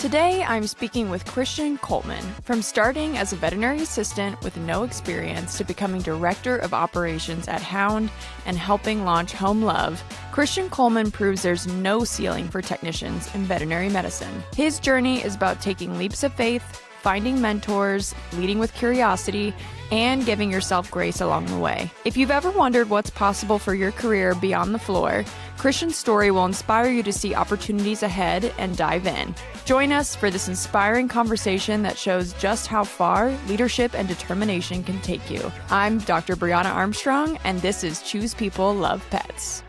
Today, I'm speaking with Christian Coleman. From starting as a veterinary assistant with no experience to becoming director of operations at Hound and helping launch Home Love, Christian Coleman proves there's no ceiling for technicians in veterinary medicine. His journey is about taking leaps of faith, finding mentors, leading with curiosity, and giving yourself grace along the way. If you've ever wondered what's possible for your career beyond the floor, Christian's story will inspire you to see opportunities ahead and dive in. Join us for this inspiring conversation that shows just how far leadership and determination can take you. I'm Dr. Brianna Armstrong, and this is Choose People, Love Pets.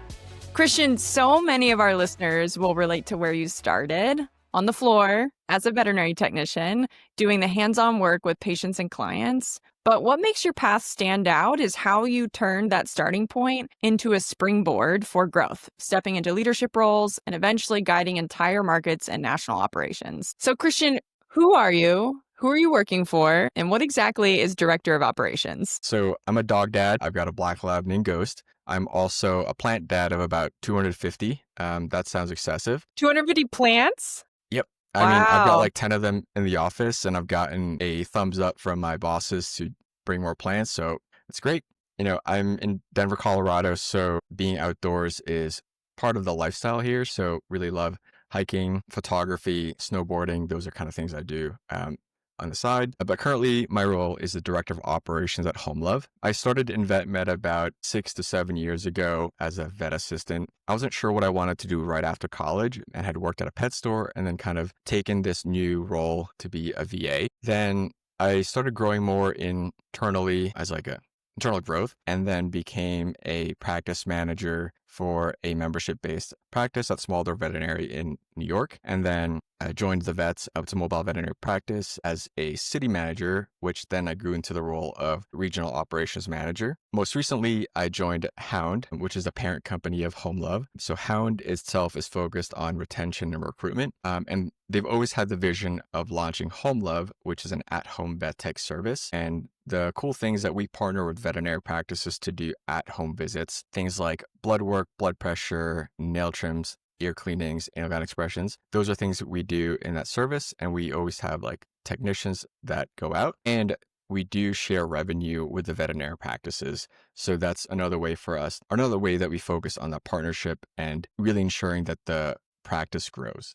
Christian, so many of our listeners will relate to where you started, on the floor as a veterinary technician, doing the hands-on work with patients and clients. But what makes your path stand out is how you turned that starting point into a springboard for growth, stepping into leadership roles and eventually guiding entire markets and national operations. So Christian, who are you? Who are you working for? And what exactly is Director of Operations? So I'm a dog dad. I've got a black lab named Ghost. I'm also a plant dad of about 250. That sounds excessive. 250 plants? Yep. Wow. I mean, I've got like 10 of them in the office, and I've gotten a thumbs up from my bosses to bring more plants. So it's great. You know, I'm in Denver, Colorado, so being outdoors is part of the lifestyle here. So really love hiking, photography, snowboarding. Those are kind of things I do on the side. But currently my role is the Director of Operations at Home Love. I started in vet med about 6 to 7 years ago as a vet assistant. I wasn't sure what I wanted to do right after college and had worked at a pet store and then kind of taken this new role to be a VA. Then I started growing more internally as like a internal growth, and then became a practice manager for a membership-based practice at Small Veterinary in New York. And then I joined the vets up to mobile veterinary practice as a city manager, which then I grew into the role of regional operations manager. Most recently, I joined Hound, which is the parent company of Home Love. So Hound itself is focused on retention and recruitment. And they've always had the vision of launching Home Love, which is an at-home vet tech service. And the cool thing is that we partner with veterinary practices to do at-home visits, things like blood work, blood pressure, nail trims, ear cleanings, analog expressions. Those are things that we do in that service. And we always have like technicians that go out, and we do share revenue with the veterinary practices. So that's another way for us, another way that we focus on that partnership and really ensuring that the practice grows.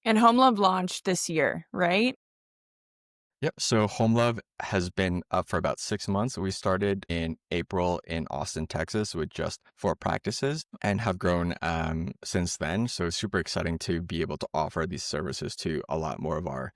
And Home Love launched this year, right? Yep. So Home Love has been up for about 6 months. We started in April in Austin, Texas with just 4 practices and have grown since then. So it's super exciting to be able to offer these services to a lot more of our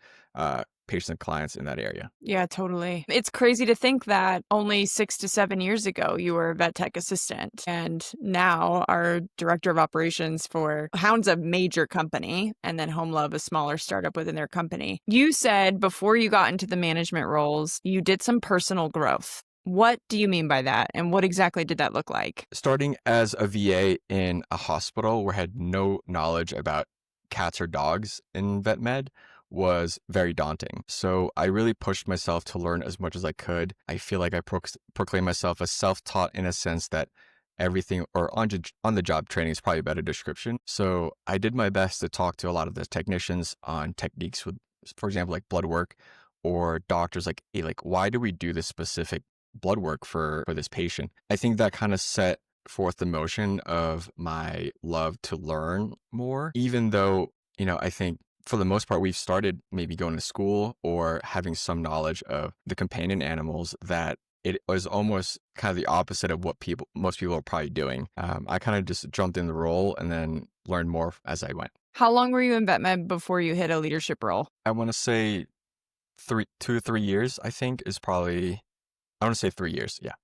patients and clients in that area. Yeah, totally. It's crazy to think that only 6 to 7 years ago, you were a vet tech assistant, and now our director of operations for Hound's a major company, and then Home Love, a smaller startup within their company. You said before you got into the management roles, you did some personal growth. What do you mean by that? And what exactly did that look like? Starting as a VA in a hospital where I had no knowledge about cats or dogs in vet med was very daunting. So I really pushed myself to learn as much as I could. I feel like I proclaim myself as self-taught in a sense that everything or on the job training is probably a better description. So I did my best to talk to a lot of the technicians on techniques with, for example, like blood work, or doctors like, hey, like, why do we do this specific blood work for this patient? I think that kind of set forth the motion of my love to learn more, even though, you know, I think for the most part, we've started maybe going to school or having some knowledge of the companion animals, that it was almost kind of the opposite of what most people are probably doing. I kind of just jumped in the role and then learned more as I went. How long were you in vet med before you hit a leadership role? I want to say 2 to 3 years, I think is probably, I want to say 3 years. Yeah.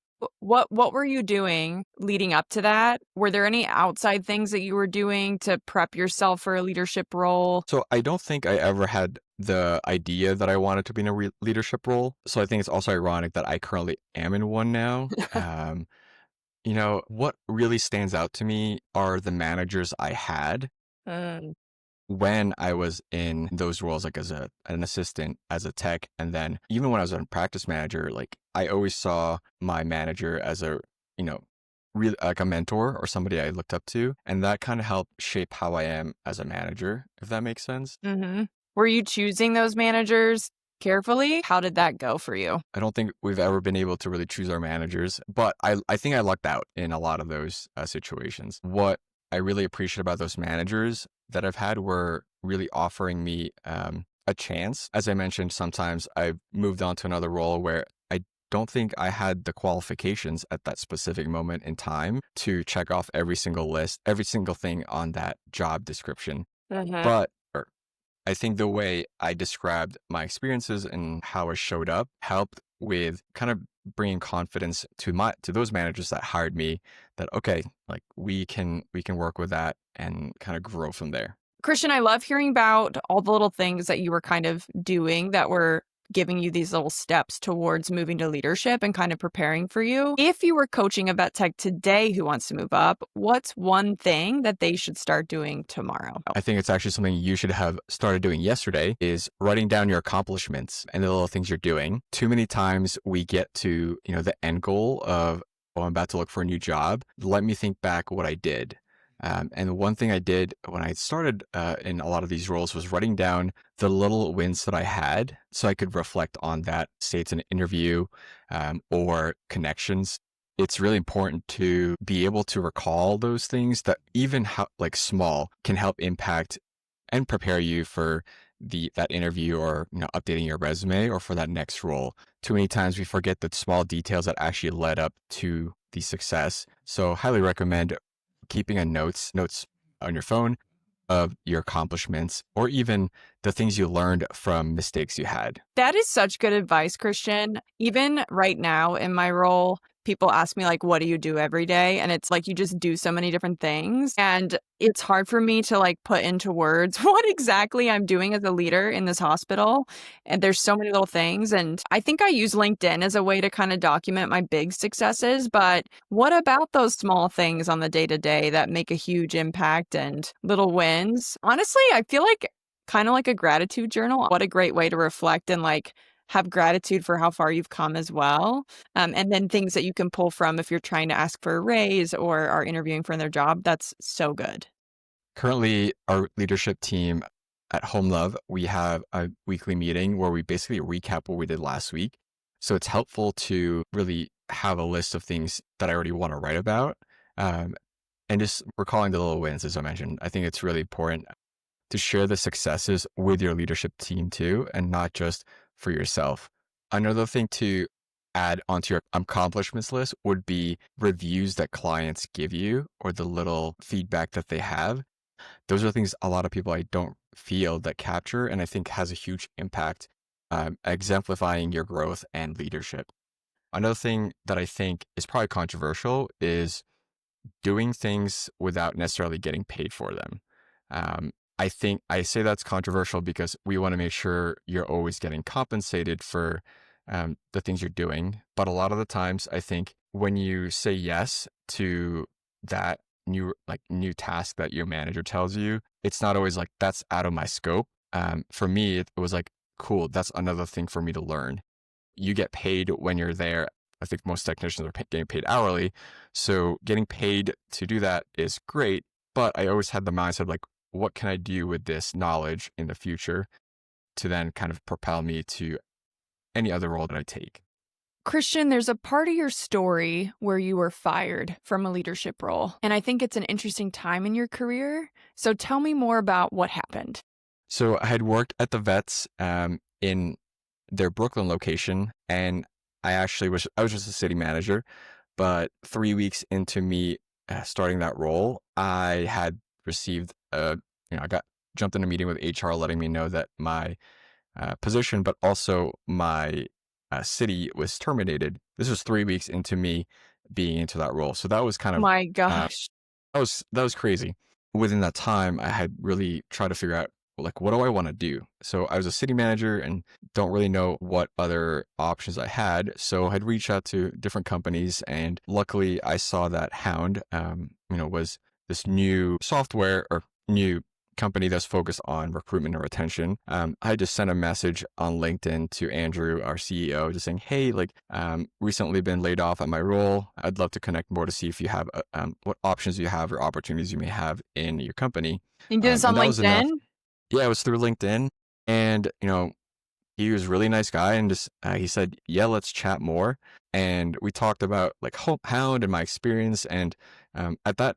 What were you doing leading up to that? Were there any outside things that you were doing to prep yourself for a leadership role? So I don't think I ever had the idea that I wanted to be in a leadership role. So I think it's also ironic that I currently am in one now. You know, what really stands out to me are the managers I had when I was in those roles, like as an assistant, as a tech, and then even when I was a practice manager, like I always saw my manager as a, you know, really like a mentor or somebody I looked up to, and that kind of helped shape how I am as a manager, if that makes sense. Mm-hmm. Were you choosing those managers carefully? How did that go for you? I don't think we've ever been able to really choose our managers, but I think I lucked out in a lot of those situations. What I really appreciate about those managers that I've had were really offering me a chance. As I mentioned, sometimes I've moved on to another role where I don't think I had the qualifications at that specific moment in time to check off every single list, every single thing on that job description. Mhm. But I think the way I described my experiences and how I showed up helped with kind of bringing confidence to those managers that hired me, that okay, like we can work with that and kind of grow from there. Christian, I love hearing about all the little things that you were kind of doing that were giving you these little steps towards moving to leadership and kind of preparing for you. If you were coaching a vet tech today who wants to move up, what's one thing that they should start doing tomorrow? I think it's actually something you should have started doing yesterday, is writing down your accomplishments and the little things you're doing. Too many times we get to, the end goal of, oh, I'm about to look for a new job. Let me think back what I did. And one thing I did when I started in a lot of these roles was writing down the little wins that I had so I could reflect on that, say it's an interview or connections. It's really important to be able to recall those things that even like small can help impact and prepare you for that interview, or updating your resume, or for that next role. Too many times we forget the small details that actually led up to the success. So highly recommend keeping a notes on your phone of your accomplishments, or even the things you learned from mistakes you had. That is such good advice, Christian. Even right now in my role, people ask me, like, what do you do every day? And it's like, you just do so many different things. And it's hard for me to like put into words what exactly I'm doing as a leader in this hospital. And there's so many little things. And I think I use LinkedIn as a way to kind of document my big successes. But what about those small things on the day to day that make a huge impact and little wins? Honestly, I feel like kind of like a gratitude journal. What a great way to reflect and like have gratitude for how far you've come as well. And then things that you can pull from if you're trying to ask for a raise or are interviewing for another job. That's so good. Currently, our leadership team at Home Love, we have a weekly meeting where we basically recap what we did last week. So it's helpful to really have a list of things that I already want to write about, and just recalling the little wins, as I mentioned. I think it's really important to share the successes with your leadership team too, and not just for yourself. Another thing to add onto your accomplishments list would be reviews that clients give you, or the little feedback that they have. Those are things a lot of people I don't feel that capture, and I think has a huge impact, exemplifying your growth and leadership. Another thing that I think is probably controversial is doing things without necessarily getting paid for them. I think I say that's controversial because we want to make sure you're always getting compensated for the things you're doing. But a lot of the times, I think when you say yes to that new task that your manager tells you, it's not always like, that's out of my scope. For me, it was like, cool, that's another thing for me to learn. You get paid when you're there. I think most technicians are getting paid hourly. So getting paid to do that is great. But I always had the mindset of like, what can I do with this knowledge in the future to then kind of propel me to any other role that I take? Christian, there's a part of your story where you were fired from a leadership role. And I think it's an interesting time in your career. So tell me more about what happened. So I had worked at the vets in their Brooklyn location, and I was just a city manager. But 3 weeks into me starting that role, I had received I got jumped in a meeting with HR, letting me know that my position, but also my city, was terminated. This was 3 weeks into me being into that role. So that was kind of My uh, gosh. that was crazy. Within that time, I had really tried to figure out, like, what do I want to do? So I was a city manager and don't really know what other options I had. So I had reached out to different companies, and luckily I saw that Hound, was this new software or new company that's focused on recruitment and retention. I just sent a message on LinkedIn to Andrew, our CEO, just saying, hey, like, recently been laid off at my role. I'd love to connect more to see if you have what options you have or opportunities you may have in your company. You did this on And that was enough. LinkedIn? Yeah, it was through LinkedIn. And, he was a really nice guy and just, he said, yeah, let's chat more. And we talked about like Hound and my experience. And at that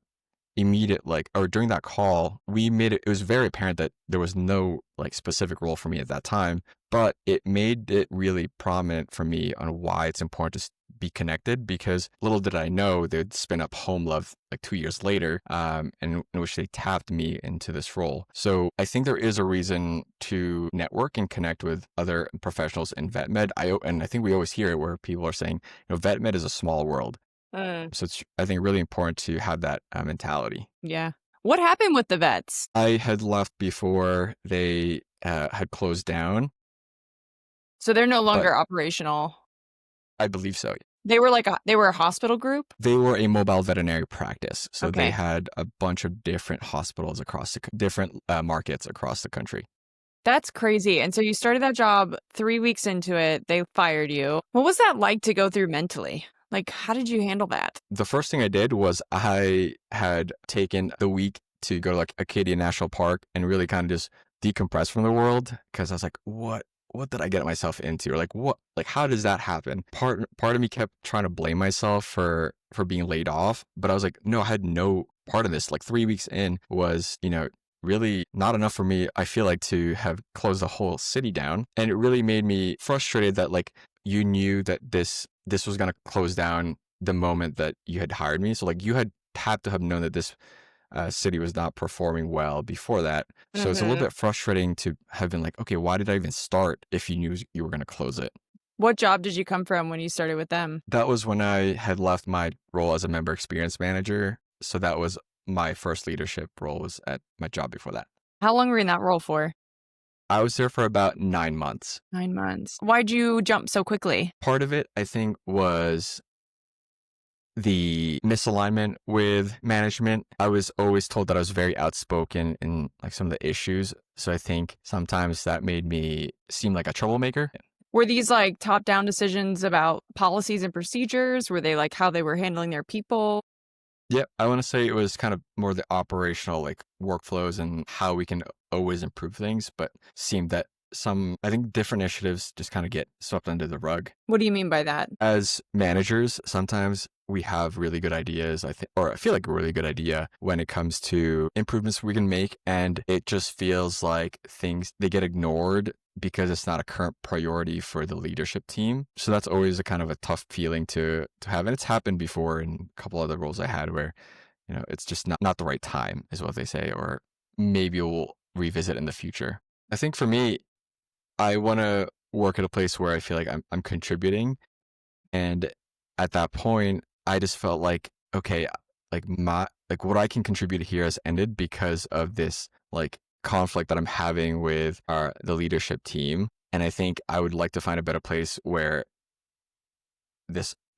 immediate or during that call, we made it was very apparent that there was no like specific role for me at that time, but it made it really prominent for me on why it's important to be connected, because little did I know they'd spin up Home Love like 2 years later, in which they tapped me into this role. So I think there is a reason to network and connect with other professionals in vet med. And I think we always hear it where people are saying, vet med is a small world. Mm, So it's, I think, really important to have that mentality. yeah. What happened with the vets? I had left before they had closed down, So they're no but longer operational. I believe so. They were they were a hospital group? They were a mobile veterinary practice. So they Okay. had a bunch of different hospitals across different markets across the country. That's crazy. And so you started that job 3 weeks into it, they fired you. What was that like to go through mentally? Like, how did you handle that? The first thing I did was I had taken the week to go to like Acadia National Park and really kind of just decompress from the world, because I was like, what did I get myself into? Or like how does that happen? Part of me kept trying to blame myself for being laid off, but I was like, no, I had no part of this. Like 3 weeks in was, really not enough for me, I feel like, to have closed the whole city down. And it really made me frustrated that like you knew that this was going to close down the moment that you had hired me. So like you had to have known that this city was not performing well before that. So it's a little Mhm. bit frustrating to have been like, okay, why did I even start if you knew you were going to close it? What job did you come from when you started with them? That was when I had left my role as a member experience manager. So that was my first leadership role, was at my job before that. How long were you in that role for? I was there for about 9 months. 9 months. Why'd you jump so quickly? Part of it, I think, was the misalignment with management. I was always told that I was very outspoken in like some of the issues. So I think sometimes that made me seem like a troublemaker. Were these like top-down decisions about policies and procedures? Were they like how they were handling their people? Yeah, I want to say it was kind of more the operational like workflows and how we can always improve things, but seemed that I think different initiatives just kind of get swept under the rug. What do you mean by that? As managers, sometimes we have really good ideas, I think, or I feel like a really good idea when it comes to improvements we can make. And it just feels like they get ignored because it's not a current priority for the leadership team. So that's always a kind of a tough feeling to have. And it's happened before in a couple other roles I had where, it's just not the right time is what they say, or maybe we'll revisit in the future. I think for me, I want to work at a place where I feel like I'm contributing. And at that point, I just felt like, okay, like what I can contribute here has ended because of this like conflict that I'm having with the leadership team. And I think I would like to find a better place where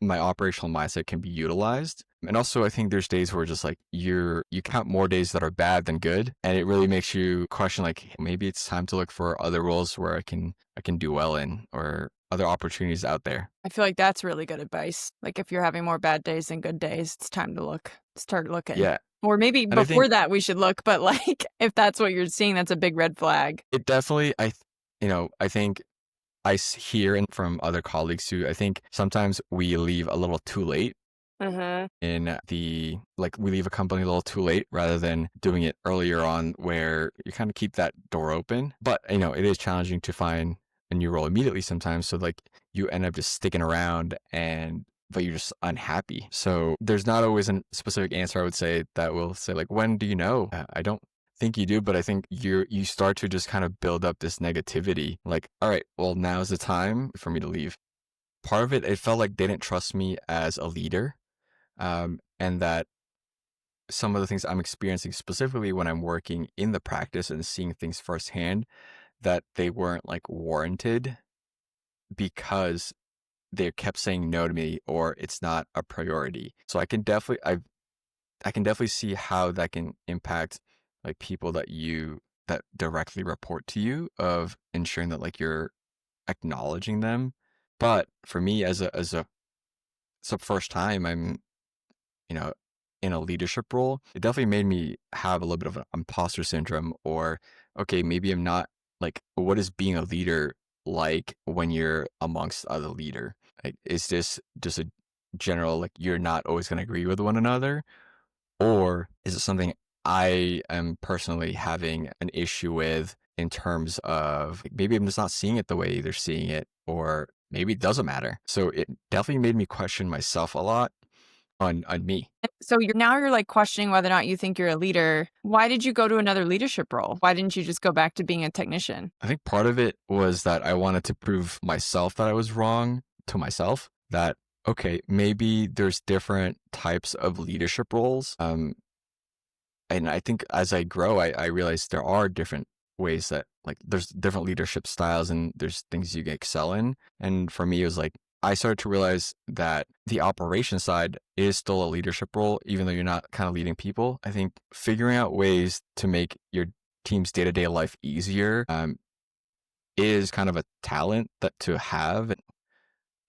my operational mindset can be utilized. And also I think there's days where just like you count more days that are bad than good. And it really makes you question like maybe it's time to look for other roles where I can do well in, or other opportunities out there. I feel like that's really good advice. Like if you're having more bad days than good days, it's time to start looking. Yeah. Or maybe And I before think that we should look, but like if that's what you're seeing, that's a big red flag. it definitely, I think hear from other colleagues too. I think sometimes we leave a little too late Mm-hmm. in we leave a company a little too late rather than doing it earlier on, where you kind of keep that door open. But, it is challenging to find a new role immediately sometimes. So like you end up just sticking around but you're just unhappy. So there's not always a specific answer, I would say, that will say like, when do you know? I don't think you do, but I think you start to just kind of build up this negativity. Like, all right, well, now's the time for me to leave. Part of it felt like they didn't trust me as a leader, and that some of the things I'm experiencing, specifically when I'm working in the practice and seeing things firsthand, that they weren't like warranted because they kept saying no to me, or it's not a priority. So I can definitely see how that can impact like people that directly report to you, of ensuring that like you're acknowledging them. But for me, it's the first time I'm, you know, in a leadership role, it definitely made me have a little bit of an imposter syndrome, or okay, maybe I'm not like, what is being a leader like when you're amongst other leader? Like, is this just a general, like, you're not always going to agree with one another? Or is it something I am personally having an issue with in terms of like, maybe I'm just not seeing it the way they're seeing it, or maybe it doesn't matter. So it definitely made me question myself a lot on me. So you're like questioning whether or not you think you're a leader. Why did you go to another leadership role? Why didn't you just go back to being a technician? I think part of it was that I wanted to prove myself that I was wrong to myself, that, okay, maybe there's different types of leadership roles. And I think as I grow, I realize there are different ways that like there's different leadership styles and there's things you can excel in. And for me, it was like I started to realize that the operation side is still a leadership role, even though you're not kind of leading people. I think figuring out ways to make your team's day-to-day life easier is kind of a talent that to have.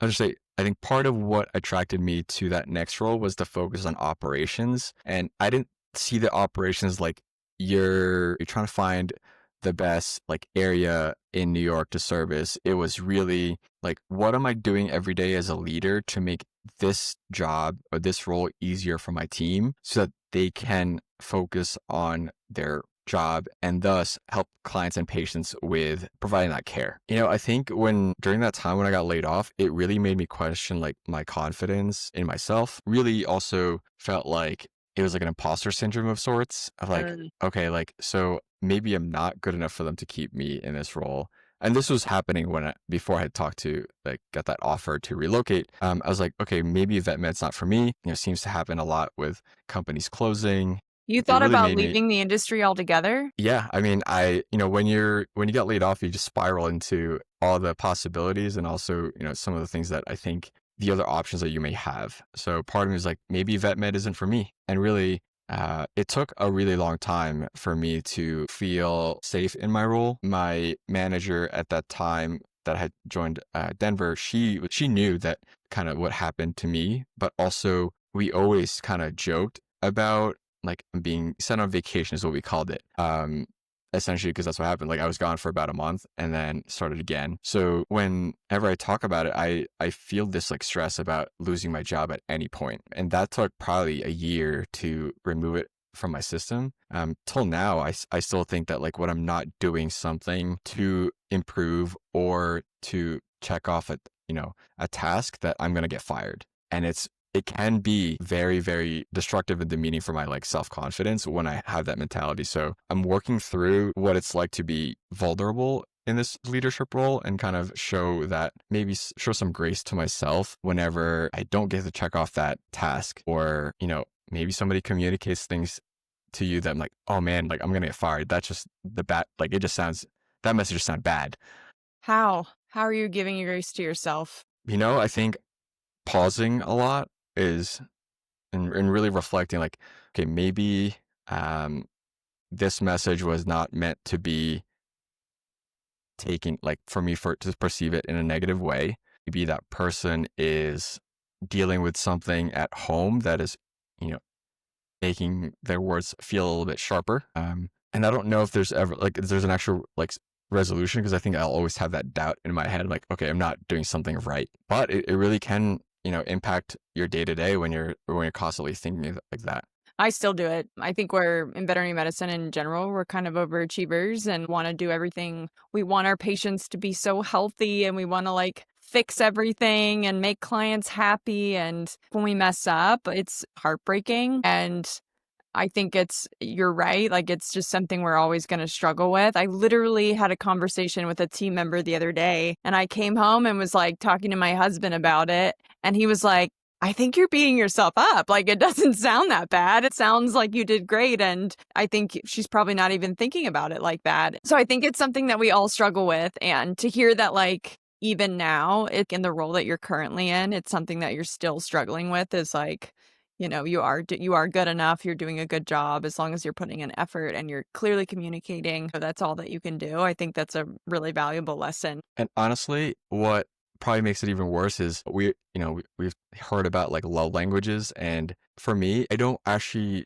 I'll just say, I think part of what attracted me to that next role was the focus on operations. And I didn't see the operations like you're trying to find the best like area in New York to service. It was really like, what am I doing every day as a leader to make this job or this role easier for my team so that they can focus on their job and thus help clients and patients with providing that care. I think during that time when I got laid off, it really made me question like my confidence in myself. Really also felt like it was like an imposter syndrome of sorts of like, okay, like, so maybe I'm not good enough for them to keep me in this role. And this was happening before I had talked to like got that offer to relocate. I was like, okay, maybe vet med's not for me. It seems to happen a lot with companies closing. You It thought really about made me, leaving the industry altogether? yeah. I mean, when you get laid off, you just spiral into all the possibilities and also, some of the things that I think the other options that you may have. So part of me is like, maybe vet med isn't for me. And really, it took a really long time for me to feel safe in my role. My manager at that time that had joined Denver, she knew that kind of what happened to me, but also we always kind of joked about like being sent on vacation is what we called it. Essentially, because that's what happened. Like I was gone for about a month and then started again. So whenever I talk about it, I feel this like stress about losing my job at any point. And that took probably a year to remove it from my system. Till now, I still think that like when I'm not doing something to improve or to check off a task, that I'm going to get fired. And it can be very, very destructive and demeaning for my like self-confidence when I have that mentality. So I'm working through what it's like to be vulnerable in this leadership role and kind of show some grace to myself whenever I don't get to check off that task, or, maybe somebody communicates things to you that I'm like, oh man, like I'm going to get fired. That's just like that message just sounds bad. How are you giving your grace to yourself? I think pausing a lot is and really reflecting like, okay, maybe this message was not meant to be taken like for me to perceive it in a negative way. Maybe that person is dealing with something at home that is, making their words feel a little bit sharper. And I don't know if there's an actual like resolution, because I think I'll always have that doubt in my head, like, okay, I'm not doing something right. But it really can impact your day to day when you're constantly thinking like that. I still do it. I think we're in veterinary medicine in general, we're kind of overachievers and want to do everything. We want our patients to be so healthy and we want to like fix everything and make clients happy. And when we mess up, it's heartbreaking. And I think you're right. Like, it's just something we're always going to struggle with. I literally had a conversation with a team member the other day, and I came home and was like talking to my husband about it. And he was like, I think you're beating yourself up. Like, it doesn't sound that bad. It sounds like you did great. And I think she's probably not even thinking about it like that. So I think it's something that we all struggle with. And to hear that, like, even now, in the role that you're currently in, it's something that you're still struggling with is like, you are good enough. You're doing a good job as long as you're putting in effort and you're clearly communicating. So that's all that you can do. I think that's a really valuable lesson. And honestly, what probably makes it even worse is we've heard about like love languages. And for me, I don't actually,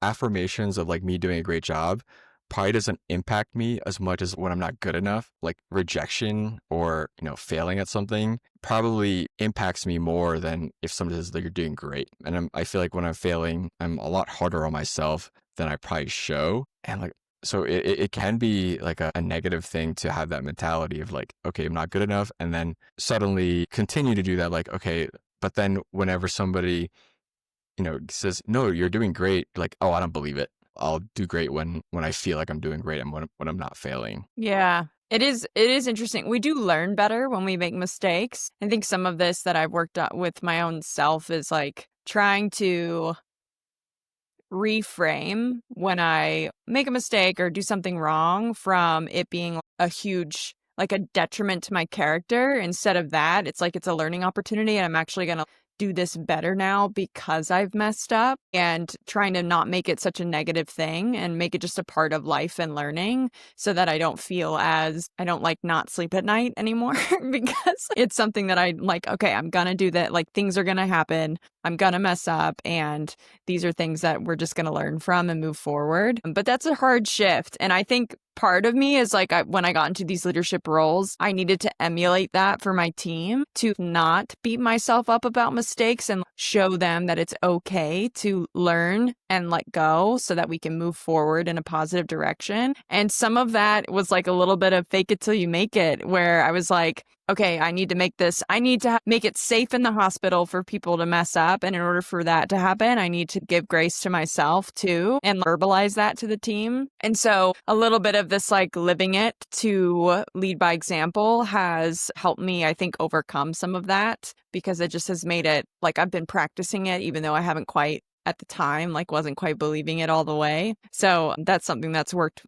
affirmations of like me doing a great job probably doesn't impact me as much as when I'm not good enough. Like rejection or, failing at something probably impacts me more than if somebody says that you're doing great. And I feel like when I'm failing, I'm a lot harder on myself than I probably show. And like, so it can be like a negative thing to have that mentality of like, okay, I'm not good enough. And then suddenly continue to do that. Like, okay, but then whenever somebody, says, no, you're doing great. Like, oh, I don't believe it. I'll do great when I feel like I'm doing great and when I'm not failing. Yeah. It is interesting. We do learn better when we make mistakes. I think some of this that I've worked out with my own self is like trying to reframe when I make a mistake or do something wrong from it being a huge, like a detriment to my character. Instead of that, it's like it's a learning opportunity and I'm actually going to do this better now because I've messed up, and trying to not make it such a negative thing and make it just a part of life and learning so that I don't feel as I don't like not sleep at night anymore because it's something that I like, okay, I'm going to do that. Like things are going to happen. I'm going to mess up, and these are things that we're just going to learn from and move forward. But that's a hard shift. And I think part of me is like when I got into these leadership roles, I needed to emulate that for my team, to not beat myself up about mistakes and show them that it's okay to learn and let go so that we can move forward in a positive direction. And some of that was like a little bit of fake it till you make it, where I was like, okay, I need to make make it safe in the hospital for people to mess up. And in order for that to happen, I need to give grace to myself too and verbalize that to the team. And so a little bit of this like living it to lead by example has helped me, I think, overcome some of that, because it just has made it like I've been practicing it, even though I haven't quite at the time, like wasn't quite believing it all the way. So that's something that's worked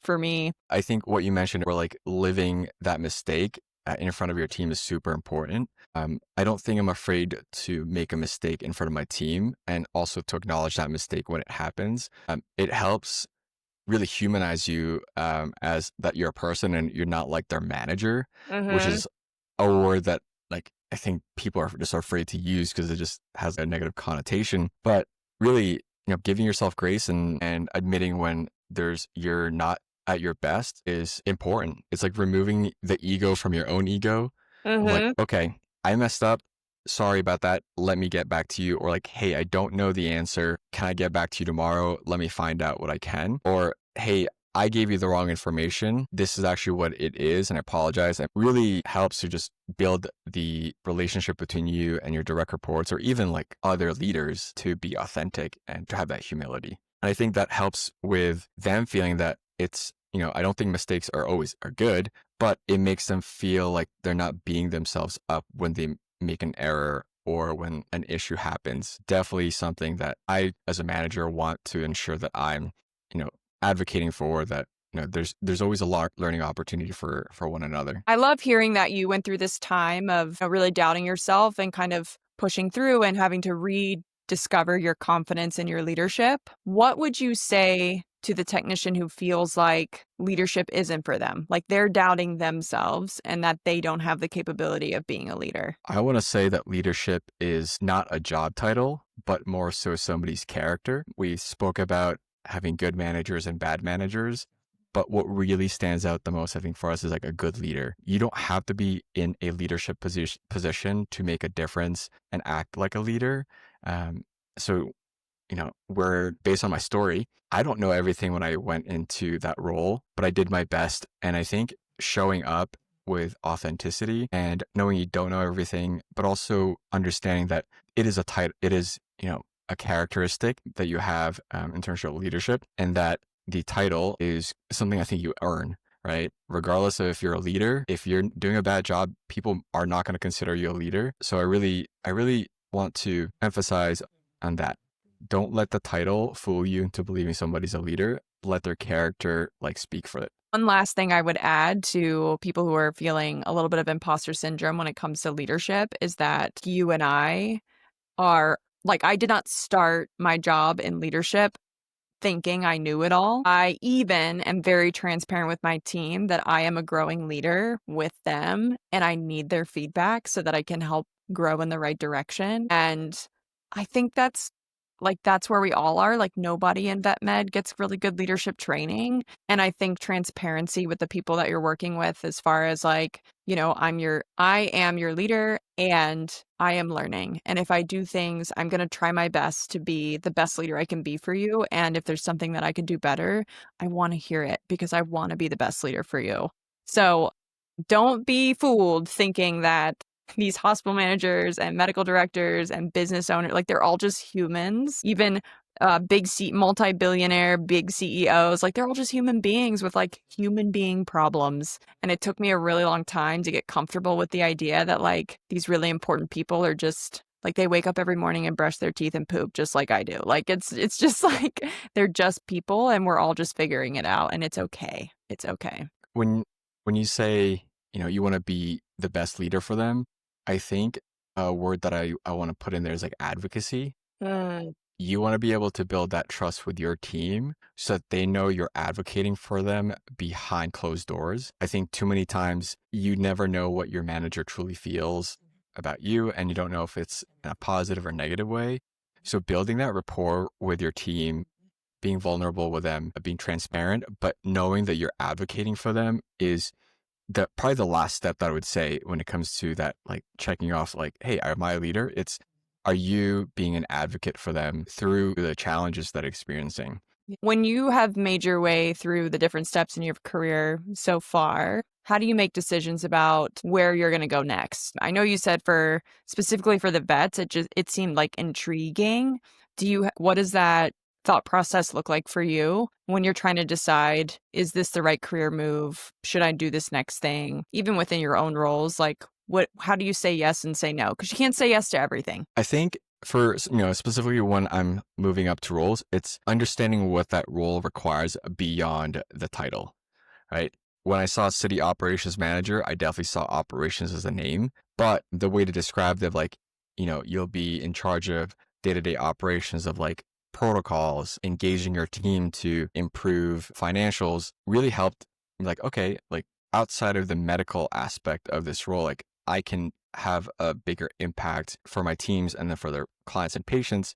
for me. I think what you mentioned were like living that mistake in front of your team is super important. I don't think I'm afraid to make a mistake in front of my team and also to acknowledge that mistake when it happens. It helps really humanize you as that you're a person and you're not like their manager, which Mm-hmm. is a word that like I think people are just afraid to use because it just has a negative connotation. But really, giving yourself grace and admitting when you're not at your best is important. It's like removing the ego from your own ego. Of like, Mm-hmm. okay, I messed up. Sorry about that. Let me get back to you. Or like, hey, I don't know the answer. Can I get back to you tomorrow? Let me find out what I can. Or, hey, I gave you the wrong information. This is actually what it is, and I apologize. It really helps to just build the relationship between you and your direct reports, or even like other leaders, to be authentic and to have that humility. And I think that helps with them feeling that it's, I don't think mistakes are good, but it makes them feel like they're not beating themselves up when they make an error or when an issue happens. Definitely something that I, as a manager, want to ensure that I'm, advocating for, that, there's always a lot learning opportunity for one another. I love hearing that you went through this time of really doubting yourself and kind of pushing through and having to rediscover your confidence in your leadership. What would you say to the technician who feels like leadership isn't for them? Like they're doubting themselves and that they don't have the capability of being a leader. I want to say that leadership is not a job title, but more so somebody's character. We spoke about having good managers and bad managers, but what really stands out the most, I think, for us is like a good leader. You don't have to be in a leadership position to make a difference and act like a leader. So where based on my story, I don't know everything when I went into that role, but I did my best. And I think showing up with authenticity and knowing you don't know everything, but also understanding that it is a characteristic that you have in terms of leadership, and that the title is something I think you earn, right? Regardless of if you're a leader, if you're doing a bad job, people are not going to consider you a leader. So I really want to emphasize on that. Don't let the title fool you into believing somebody's a leader. Let their character like speak for it. One last thing I would add to people who are feeling a little bit of imposter syndrome when it comes to leadership is that you and I are like, I did not start my job in leadership thinking I knew it all. I even am very transparent with my team that I am a growing leader with them and I need their feedback so that I can help grow in the right direction. And I think that's like that's where we all are. Like nobody in vet med gets really good leadership training. And I think transparency with the people that you're working with, as far as like, I am your leader and I am learning. And if I do things, I'm going to try my best to be the best leader I can be for you. And if there's something that I can do better, I want to hear it because I want to be the best leader for you. So don't be fooled thinking that these hospital managers and medical directors and business owners, like they're all just humans. Even multi-billionaire, big CEOs, like they're all just human beings with like human being problems. And it took me a really long time to get comfortable with the idea that like these really important people are just like they wake up every morning and brush their teeth and poop just like I do. Like it's just like they're just people and we're all just figuring it out and it's okay. It's okay. When you say, you want to be the best leader for them, I think a word that I want to put in there is like advocacy. You want to be able to build that trust with your team so that they know you're advocating for them behind closed doors. I think too many times you never know what your manager truly feels about you, and you don't know if it's in a positive or negative way. So building that rapport with your team, being vulnerable with them, being transparent, but knowing that you're advocating for them is probably the last step that I would say when it comes to that, like checking off like, hey, am I a leader? Are you being an advocate for them through the challenges that they're experiencing? When you have made your way through the different steps in your career so far, how do you make decisions about where you're going to go next? I know you said specifically for the vets, it seemed like intriguing. What does that thought process look like for you when you're trying to decide, is this the right career move? Should I do this next thing? Even within your own roles, like how do you say yes and say no? Because you can't say yes to everything. I think for, specifically when I'm moving up to roles, it's understanding what that role requires beyond the title, right? When I saw city operations manager, I definitely saw operations as a name, but the way to describe them, like, you'll be in charge of day-to-day operations of like protocols, engaging your team to improve financials really helped me like, okay, like outside of the medical aspect of this role, like I can have a bigger impact for my teams and then for their clients and patients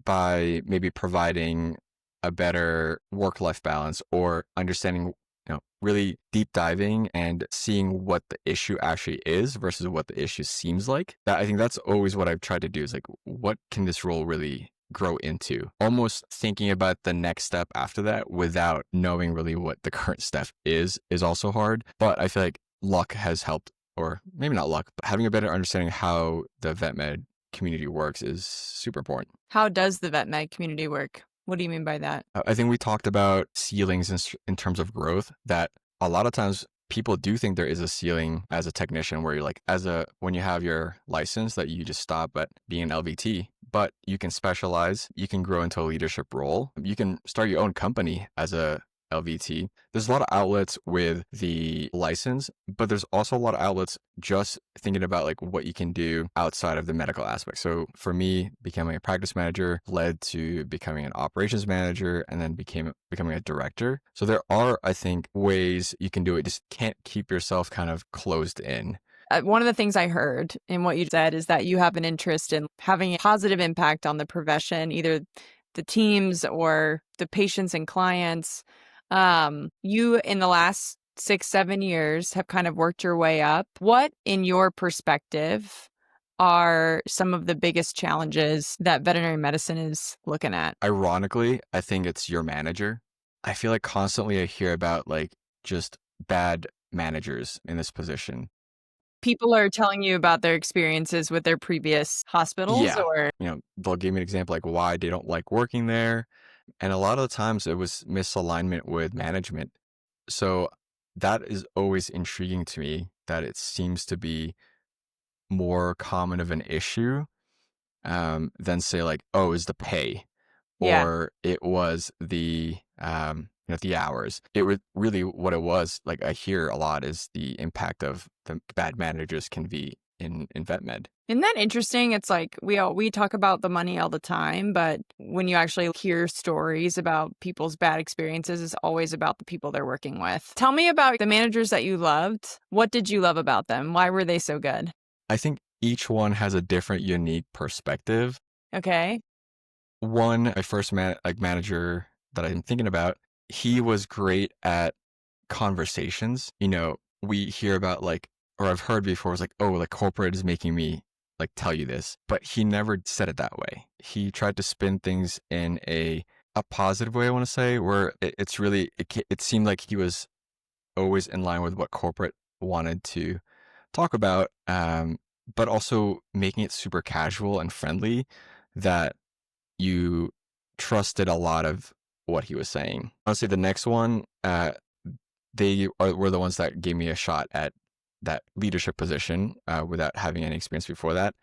by maybe providing a better work-life balance or understanding, really deep diving and seeing what the issue actually is versus what the issue seems like. I think that's always what I've tried to do is like, what can this role really grow into? Almost thinking about the next step after that without knowing really what the current step is also hard. But I feel like luck has helped, or maybe not luck, but having a better understanding how the vet med community works is super important. How does the vet med community work? What do you mean by that? I think we talked about ceilings in terms of growth, that a lot of times people do think there is a ceiling as a technician where you're like, when you have your license that you just stop at being an LVT, but you can specialize, you can grow into a leadership role, you can start your own company as a LVT. There's a lot of outlets with the license, but there's also a lot of outlets just thinking about like what you can do outside of the medical aspect. So for me, becoming a practice manager led to becoming an operations manager and then becoming a director. So there are, I think, ways you can do it. Just can't keep yourself kind of closed in. One of the things I heard in what you said is that you have an interest in having a positive impact on the profession, either the teams or the patients and clients. You, in the last 6-7 years, have kind of worked your way up. What, in your perspective, are some of the biggest challenges that veterinary medicine is looking at? Ironically, I think it's your manager. I feel like constantly I hear about like just bad managers in this position. People are telling you about their experiences with their previous hospitals, Yeah. or They'll give me an example like why they don't like working there. And a lot of the times it was misalignment with management. So that is always intriguing to me that it seems to be more common of an issue than say like, oh, is the pay yeah. or it was the hours. It was really what it was. Like I hear a lot is the impact of the bad managers can be in vet med. Isn't that interesting? It's like we talk about the money all the time, but when you actually hear stories about people's bad experiences, it's always about the people they're working with. Tell me about the managers that you loved. What did you love about them? Why were they so good? I think each one has a different unique perspective. Okay. One, my first manager that I'm thinking about, he was great at conversations. We hear about like, or I've heard before, it's like, oh, like corporate is making me like tell you this, but he never said it that way. He tried to spin things in a positive way, I want to say, where it's really, it seemed like he was always in line with what corporate wanted to talk about, but also making it super casual and friendly that you trusted a lot of what he was saying. Honestly, the next one, were the ones that gave me a shot at that leadership position without having any experience before that.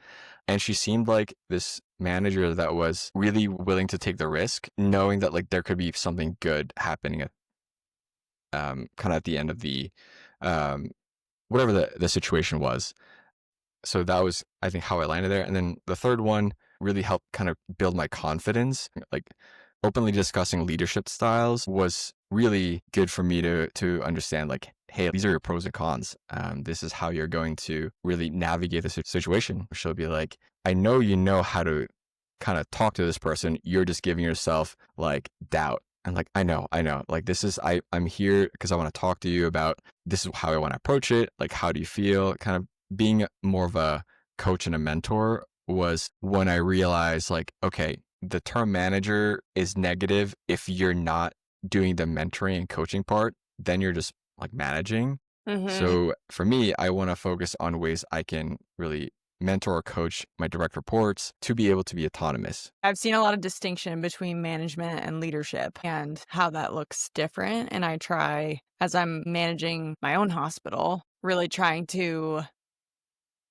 And she seemed like this manager that was really willing to take the risk, knowing that like there could be something good happening at kind of at the end of the um, whatever the situation was. So that was, I think, how I landed there. And then the third one really helped kind of build my confidence. Like openly discussing leadership styles was really good for me to understand, like, hey, these are your pros and cons. This is how you're going to really navigate the situation. She'll be like, I know you know how to kind of talk to this person. You're just giving yourself like doubt. And like, I know. Like this is, I'm here because I want to talk to you about this is how I want to approach it. Like, how do you feel? Kind of being more of a coach and a mentor was when I realized like, okay, the term manager is negative if you're not doing the mentoring and coaching part, then you're just like managing. So for me, I want to focus on ways I can really mentor or coach my direct reports to be able to be autonomous. I've seen a lot of distinction between management and leadership and how that looks different. And I try, as I'm managing my own hospital, really trying to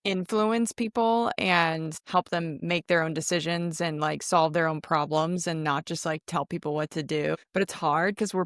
influence people and help them make their own decisions and like solve their own problems and not just like tell people what to do. But it's hard because we're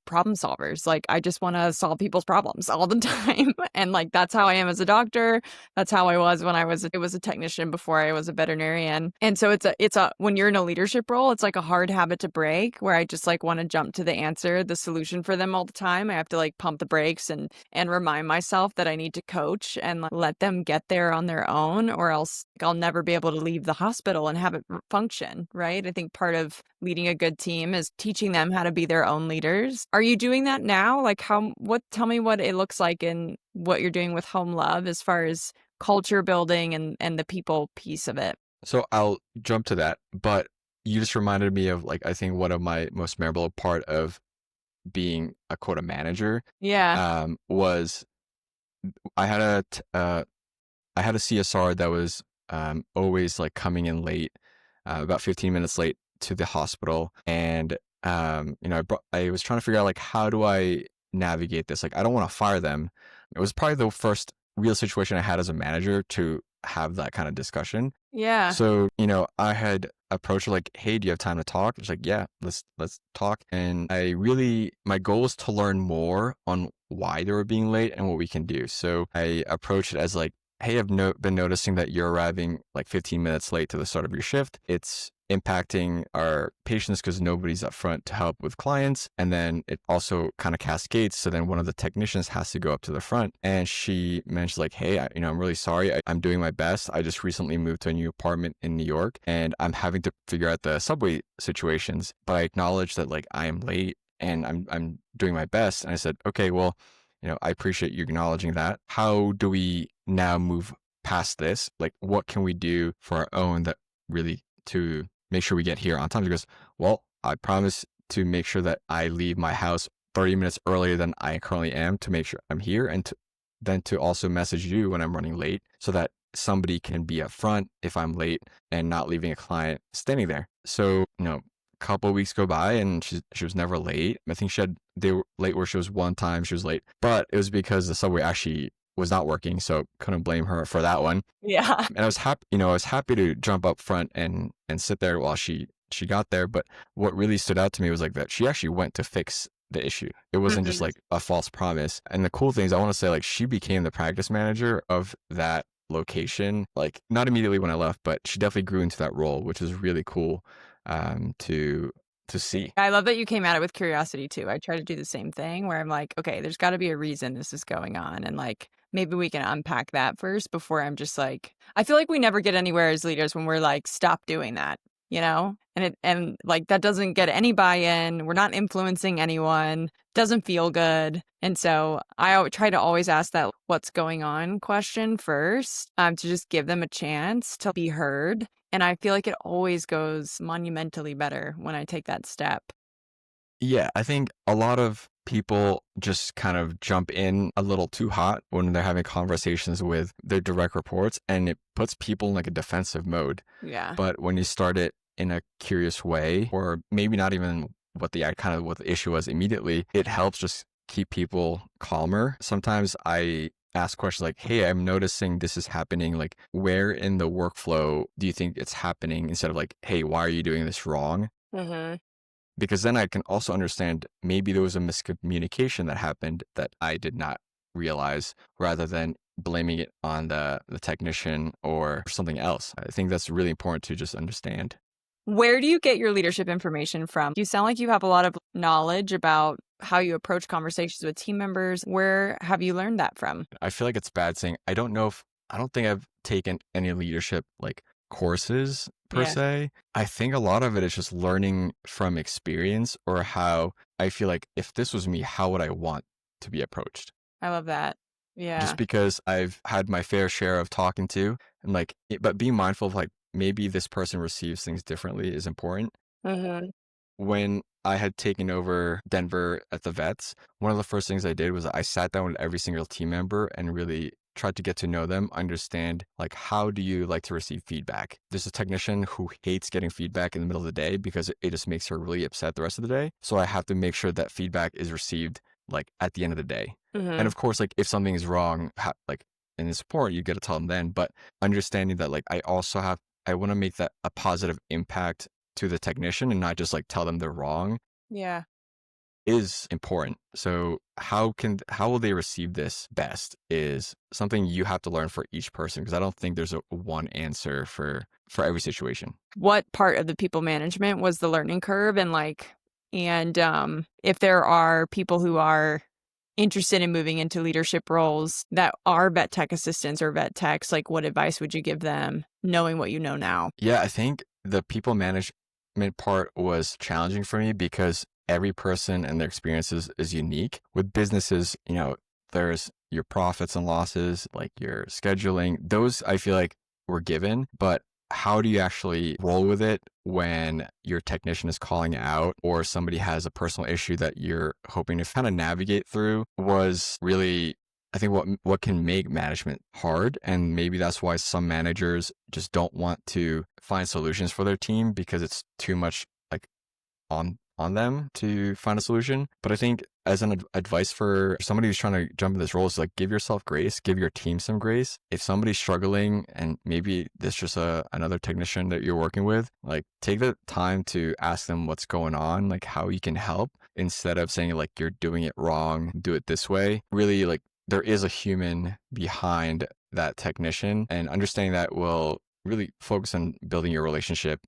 problem solvers. Like I just want to solve people's problems all the time. And like that's how I am as a doctor. That's how I was when it was a technician before I was a veterinarian. And so it's a when you're in a leadership role, it's like a hard habit to break where I just like want to jump to the answer, the solution for them all the time. I have to like pump the brakes and remind myself that I need to coach and like, let them get there on their own, or else I'll never be able to leave the hospital and have it function, right? I think part of leading a good team is teaching them how to be their own leaders. Are you doing that now? Like tell me what it looks like in what you're doing with Home Love as far as culture building and the people piece of it. So I'll jump to that, but you just reminded me of like, I think one of my most memorable part of being a quota manager Yeah. was I had I had a CSR that was always like coming in late, about 15 minutes late to the hospital. And, I was trying to figure out like, how do I navigate this? Like, I don't want to fire them. It was probably the first real situation I had as a manager to have that kind of discussion. Yeah. So, I had approached her like, hey, do you have time to talk? She's like, yeah, let's talk. And my goal was to learn more on why they were being late and what we can do. So I approached it as like, hey, I've been noticing that you're arriving like 15 minutes late to the start of your shift. It's impacting our patients because nobody's up front to help with clients. And then it also kind of cascades. So then one of the technicians has to go up to the front. And she mentioned like, hey, I'm really sorry. I'm doing my best. I just recently moved to a new apartment in New York and I'm having to figure out the subway situations. But I acknowledge that like I am late and I'm doing my best. And I said, okay, well, I appreciate you acknowledging that. How do we now move past this? Like, what can we do for our own that really to make sure we get here on time? She goes, well, I promise to make sure that I leave my house 30 minutes earlier than I currently am to make sure I'm here, and then to also message you when I'm running late so that somebody can be up front if I'm late and not leaving a client standing there. So, couple of weeks go by and she was never late. I think they were late where she was one time she was late, but it was because the subway actually was not working, so couldn't blame her for that one. Yeah. And I was happy to jump up front and sit there while she got there. But what really stood out to me was like that she actually went to fix the issue. It wasn't just like a false promise. And the cool thing is, I want to say like she became the practice manager of that location, like not immediately when I left, but she definitely grew into that role, which is really cool to see. I love that you came at it with curiosity too. I try to do the same thing where I'm like, okay, there's got to be a reason this is going on. And like, maybe we can unpack that first before I'm just like, I feel like we never get anywhere as leaders when we're like, stop doing that. and like that doesn't get any buy-in. We're not influencing anyone. Doesn't feel good. And so I try to always ask that what's going on question first, to just give them a chance to be heard. And I feel like it always goes monumentally better when I take that step. Yeah, I think a lot of people just kind of jump in a little too hot when they're having conversations with their direct reports, and it puts people in like a defensive mode. Yeah. But when you start it in a curious way, or maybe not even what the issue was immediately, it helps just keep people calmer. Sometimes I ask questions like, hey, I'm noticing this is happening. Like, where in the workflow do you think it's happening? Instead of like, hey, why are you doing this wrong? Mm-hmm. Because then I can also understand maybe there was a miscommunication that happened that I did not realize, rather than blaming it on the technician or something else. I think that's really important to just understand. Where do you get your leadership information from? You sound like you have a lot of knowledge about how you approach conversations with team members. Where have you learned that from? I feel like it's bad saying I don't think I've taken any leadership like courses per Yeah, se. I think a lot of it is just learning from experience, or how I feel like if this was me, how would I want to be approached? I love that. Just Yeah. because I've had my fair share of talking to, and like, but being mindful of like maybe this person receives things differently is important. Mm-hmm. When I had taken over Denver at the vets, one of the first things I did was I sat down with every single team member and really tried to get to know them, understand like, how do you like to receive feedback? There's a technician who hates getting feedback in the middle of the day because it just makes her really upset the rest of the day. So I have to make sure that feedback is received like at the end of the day. And Mm-hmm. of course, like if something is wrong, like in the support, you got to tell them then. But understanding that like I want to make that a positive impact to the technician and not just like tell them they're wrong Yeah. is important. So how will they receive this best is something you have to learn for each person, because I don't think there's a one answer for every situation. What part of the people management was the learning curve, and if there are people who are interested in moving into leadership roles that are vet tech assistants or vet techs, like what advice would you give them knowing what you know now? Yeah, I think the people management part was challenging for me because every person and their experiences is unique. With businesses, there's your profits and losses, like your scheduling. Those I feel like were given, but how do you actually roll with it when your technician is calling out, or somebody has a personal issue that you're hoping to kind of navigate through, was really, I think, what can make management hard. And maybe that's why some managers just don't want to find solutions for their team, because it's too much like on them to find a solution. But I think as an advice for somebody who's trying to jump in this role is like, give yourself grace, give your team some grace. If somebody's struggling and maybe this just another technician that you're working with, like take the time to ask them what's going on, like how you can help, instead of saying like you're doing it wrong, do it this way. Really, like, there is a human behind that technician, and understanding that will really focus on building your relationship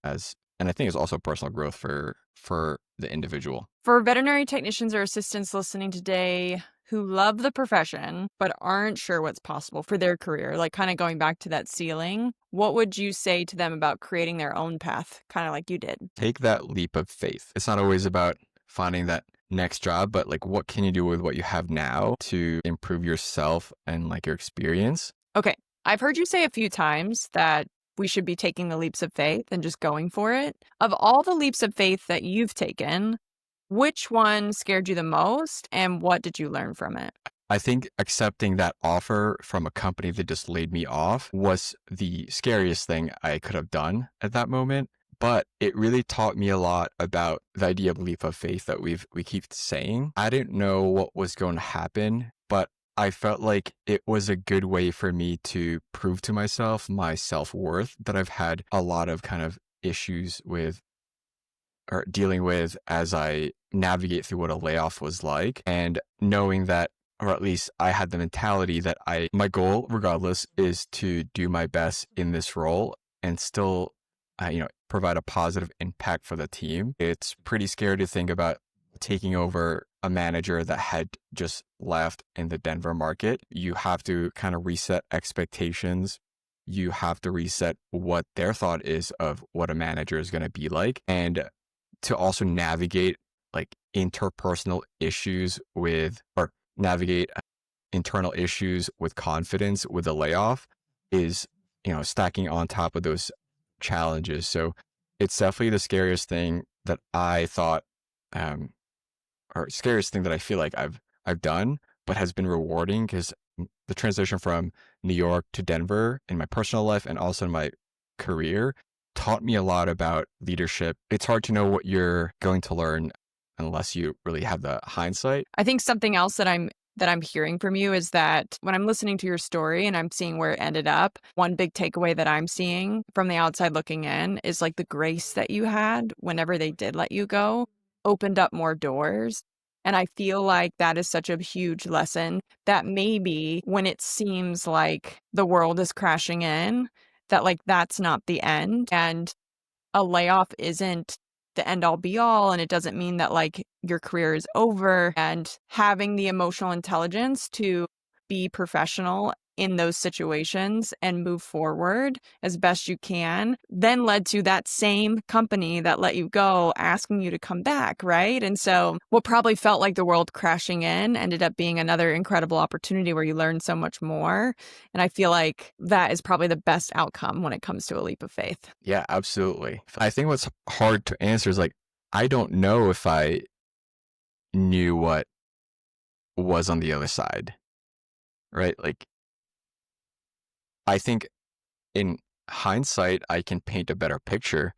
and I think it's also personal growth for the individual. For veterinary technicians or assistants listening today who love the profession but aren't sure what's possible for their career, like kind of going back to that ceiling, what would you say to them about creating their own path, kind of like you did? Take that leap of faith. It's not always about finding that next job, but like, what can you do with what you have now to improve yourself and like your experience? Okay. I've heard you say a few times that we should be taking the leaps of faith and just going for it. Of all the leaps of faith that you've taken, which one scared you the most, and what did you learn from it? I think accepting that offer from a company that just laid me off was the scariest thing I could have done at that moment. But it really taught me a lot about the idea of leap of faith that we keep saying. I didn't know what was going to happen, but I felt like it was a good way for me to prove to myself my self-worth that I've had a lot of kind of issues with or dealing with as I navigate through what a layoff was like, and knowing that, or at least I had the mentality that my goal regardless is to do my best in this role and still, provide a positive impact for the team. It's pretty scary to think about taking over a manager that had just left in the Denver market. You have to kind of reset expectations you have to reset what their thought is of what a manager is going to be like, and to also navigate like interpersonal issues with, or navigate internal issues with confidence with a layoff is, stacking on top of those challenges. So it's definitely the scariest thing that I thought, um, or scariest thing that I feel like I've done, but has been rewarding, because the transition from New York to Denver in my personal life and also in my career taught me a lot about leadership. It's hard to know what you're going to learn unless you really have the hindsight. I think something else that I'm hearing from you is that when I'm listening to your story and I'm seeing where it ended up, one big takeaway that I'm seeing from the outside looking in is like the grace that you had whenever they did let you go opened up more doors. And I feel like that is such a huge lesson that maybe when it seems like the world is crashing in, that like that's not the end. And a layoff isn't the end all be all, and it doesn't mean that like your career is over. And having the emotional intelligence to be professional in those situations and move forward as best you can then led to that same company that let you go asking you to come back, right? And so what probably felt like the world crashing in ended up being another incredible opportunity where you learn so much more. And I feel like that is probably the best outcome when it comes to a leap of faith. Yeah, absolutely. I think what's hard to answer is like, I don't know if I knew what was on the other side, right? Like, I think in hindsight, I can paint a better picture.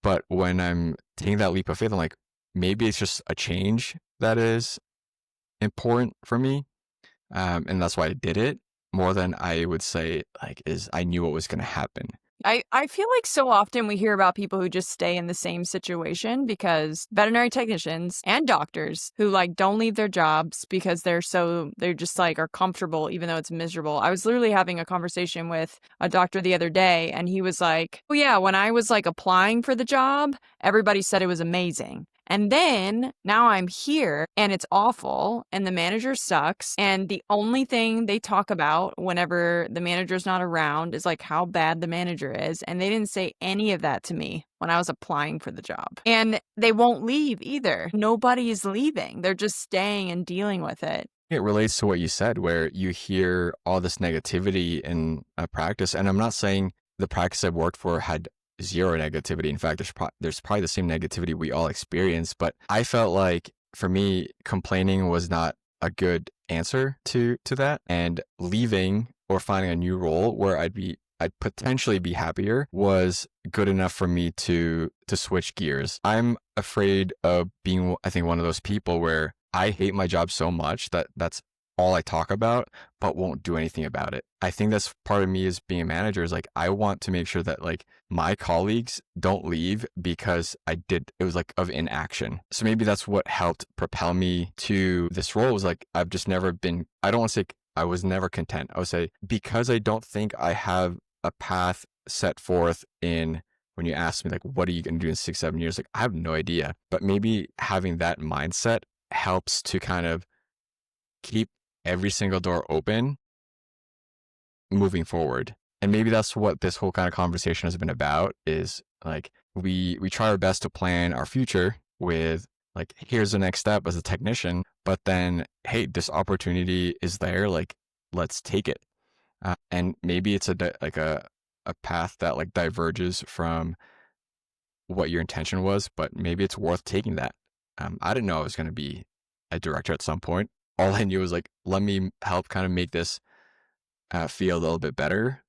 But when I'm taking that leap of faith, I'm like, maybe it's just a change that is important for me. And that's why I did it, more than I would say, like, is I knew what was going to happen. I feel like so often we hear about people who just stay in the same situation because veterinary technicians and doctors who like don't leave their jobs because they're just like are comfortable even though it's miserable. I was literally having a conversation with a doctor the other day and he was like, oh yeah, when I was like applying for the job, everybody said it was amazing. And then now I'm here and it's awful and the manager sucks. And the only thing they talk about whenever the manager's not around is like how bad the manager is. And they didn't say any of that to me when I was applying for the job. And they won't leave either. Nobody is leaving. They're just staying and dealing with it. It relates to what you said, where you hear all this negativity in a practice. And I'm not saying the practice I've worked for had zero negativity. In fact, there's probably the same negativity we all experience. But I felt like for me, complaining was not a good answer to that. And leaving or finding a new role where I'd potentially be happier was good enough for me to switch gears. I'm afraid of being, I think, one of those people where I hate my job so much that that's all I talk about, but won't do anything about it. I think that's part of me as being a manager is like, I want to make sure that like my colleagues don't leave because it was like of inaction. So maybe that's what helped propel me to this role was like, I've just never been, I don't want to say I was never content. I would say because I don't think I have a path set forth in when you ask me like, what are you going to do in 6-7 years? Like, I have no idea, but maybe having that mindset helps to kind of keep every single door open moving forward. And maybe that's what this whole kind of conversation has been about is like, we try our best to plan our future with like, here's the next step as a technician, but then, hey, this opportunity is there. Like, let's take it. And maybe it's a path that like diverges from what your intention was, but maybe it's worth taking that. I didn't know I was going to be a director at some point. All I knew was like, let me help kind of make this feel a little bit better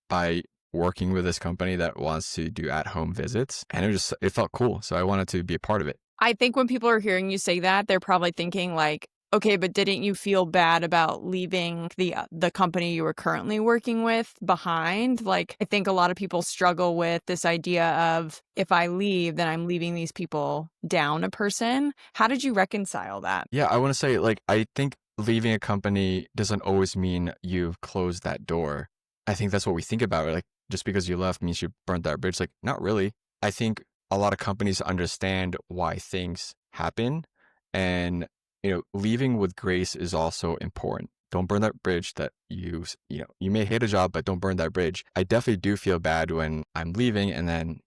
by working with this company that wants to do at-home visits. And it felt cool. So I wanted to be a part of it. I think when people are hearing you say that, they're probably thinking like, okay, but didn't you feel bad about leaving the company you were currently working with behind? Like, I think a lot of people struggle with this idea of if I leave, then I'm leaving these people down a person. How did you reconcile that? Yeah, I want to say like, I think leaving a company doesn't always mean you've closed that door. I think that's what we think about it. Like, just because you left means you burnt that bridge. Like, not really. I think a lot of companies understand why things happen, and leaving with grace is also important don't burn that bridge that you may hate a job, but don't burn that bridge. I definitely do feel bad when I'm leaving and then,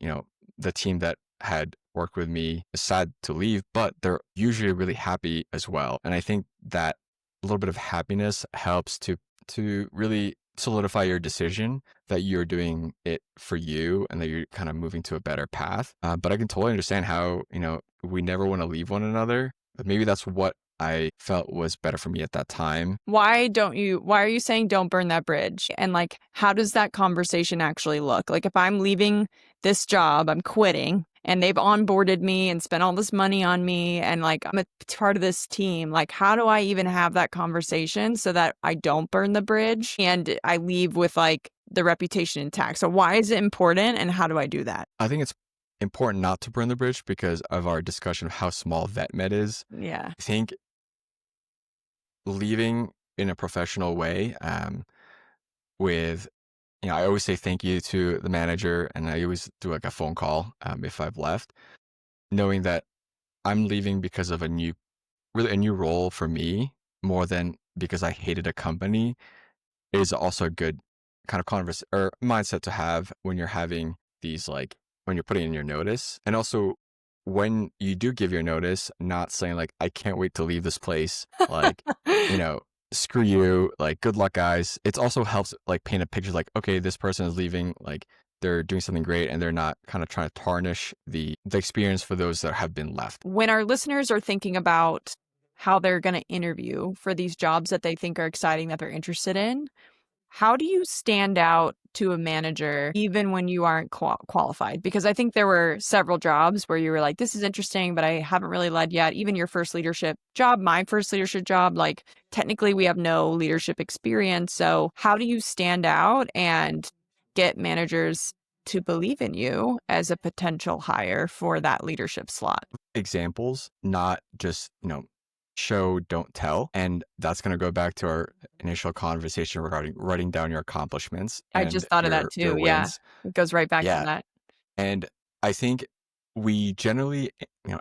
the team that had worked with me is sad to leave, but they're usually really happy as well. And I think that a little bit of happiness helps to really solidify your decision that you're doing it for you and that you're kind of moving to a better path. But I can totally understand how, we never want to leave one another. But maybe that's what I felt was better for me at that time. Why are you saying don't burn that bridge? And like, how does that conversation actually look? Like, if I'm leaving this job, I'm quitting, and they've onboarded me and spent all this money on me, and like, I'm a part of this team, like, how do I even have that conversation so that I don't burn the bridge and I leave with like the reputation intact? So why is it important, and how do I do that? I think it's important not to burn the bridge because of our discussion of how small VetMed is. Yeah. I think leaving in a professional way, with, I always say thank you to the manager, and I always do like a phone call if I've left, knowing that I'm leaving because of really a new role for me more than because I hated a company is also a good kind of or mindset to have when you're having these, like, when you're putting in your notice. And also when you do give your notice, not saying like, I can't wait to leave this place. Like, screw you, like, good luck, guys. It also helps like paint a picture like, okay, this person is leaving, like they're doing something great and they're not kind of trying to tarnish the experience for those that have been left. When our listeners are thinking about how they're going to interview for these jobs that they think are exciting, that they're interested in, how do you stand out to a manager even when you aren't qualified? Because I think there were several jobs where you were like, this is interesting, but I haven't really led yet. Even your first leadership job, my first leadership job, like, technically we have no leadership experience. So how do you stand out and get managers to believe in you as a potential hire for that leadership slot? Examples, not just, show, don't tell. And that's going to go back to our initial conversation regarding writing down your accomplishments. I just thought of that too. Your Yeah. wins. It goes right back to Yeah. that. And I think we generally,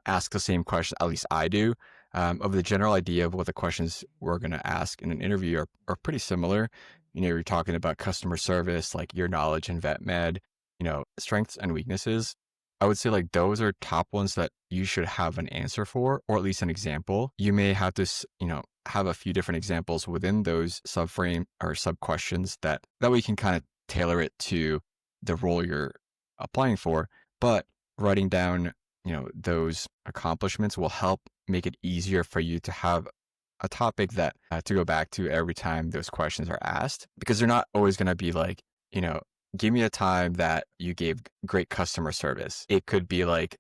ask the same question, at least I do, of the general idea of what the questions we're going to ask in an interview are pretty similar. You're talking about customer service, like your knowledge in vet med, strengths and weaknesses. I would say like those are top ones that you should have an answer for, or at least an example. You may have to, have a few different examples within those subframe or sub questions that we can kind of tailor it to the role you're applying for. But writing down, those accomplishments will help make it easier for you to have a topic that to go back to every time those questions are asked, because they're not always going to be like, give me a time that you gave great customer service. It could be like,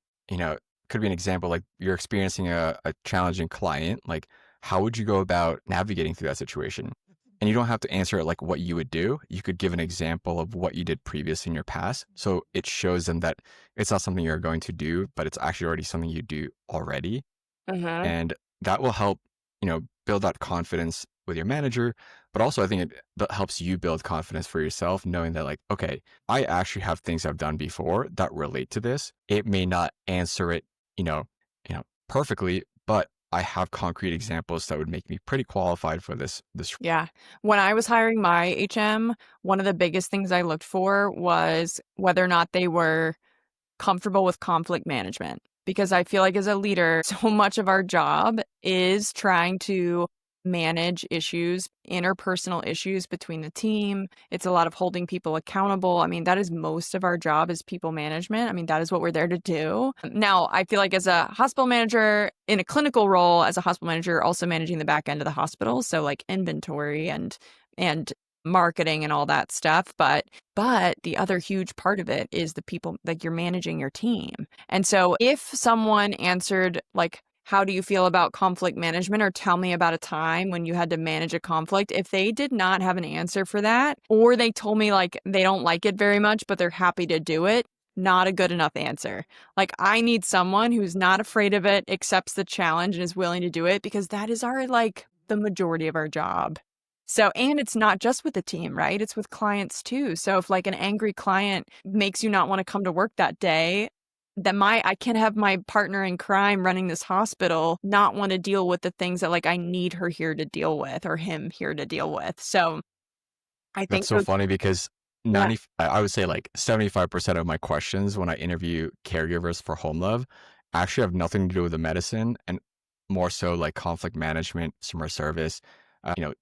could be an example like you're experiencing a challenging client. Like, how would you go about navigating through that situation? And you don't have to answer it like what you would do. You could give an example of what you did previous in your past. So it shows them that it's not something you're going to do, but it's actually already something you do already. Uh-huh. And that will help, build that confidence with your manager. But also I think it helps you build confidence for yourself, knowing that like, okay, I actually have things I've done before that relate to this. It may not answer it, perfectly, but I have concrete examples that would make me pretty qualified for this. Yeah. When I was hiring my HM, one of the biggest things I looked for was whether or not they were comfortable with conflict management. Because I feel like as a leader, so much of our job is trying to manage issues, interpersonal issues between the team. It's a lot of holding people accountable. I mean, that is most of our job is people management. I mean, that is what we're there to do. Now, I feel like as a hospital manager, in a clinical role, as a hospital manager, also managing the back end of the hospital. So like inventory and marketing and all that stuff. But the other huge part of it is the people, like, you're managing your team. And so if someone answered like, how do you feel about conflict management, or tell me about a time when you had to manage a conflict, if they did not have an answer for that, or they told me like they don't like it very much, but they're happy to do it, not a good enough answer. Like, I need someone who's not afraid of it, accepts the challenge, and is willing to do it, because that is the majority of our job. So, and it's not just with the team, right? It's with clients too. So if like an angry client makes you not want to come to work that day, that I can't have my partner in crime running this hospital not want to deal with the things that like I need her here to deal with or him here to deal with. So I That's think so funny because yeah. I would say like 75% of my questions when I interview caregivers for home love actually have nothing to do with the medicine and more so like conflict management, customer service, uh, you know,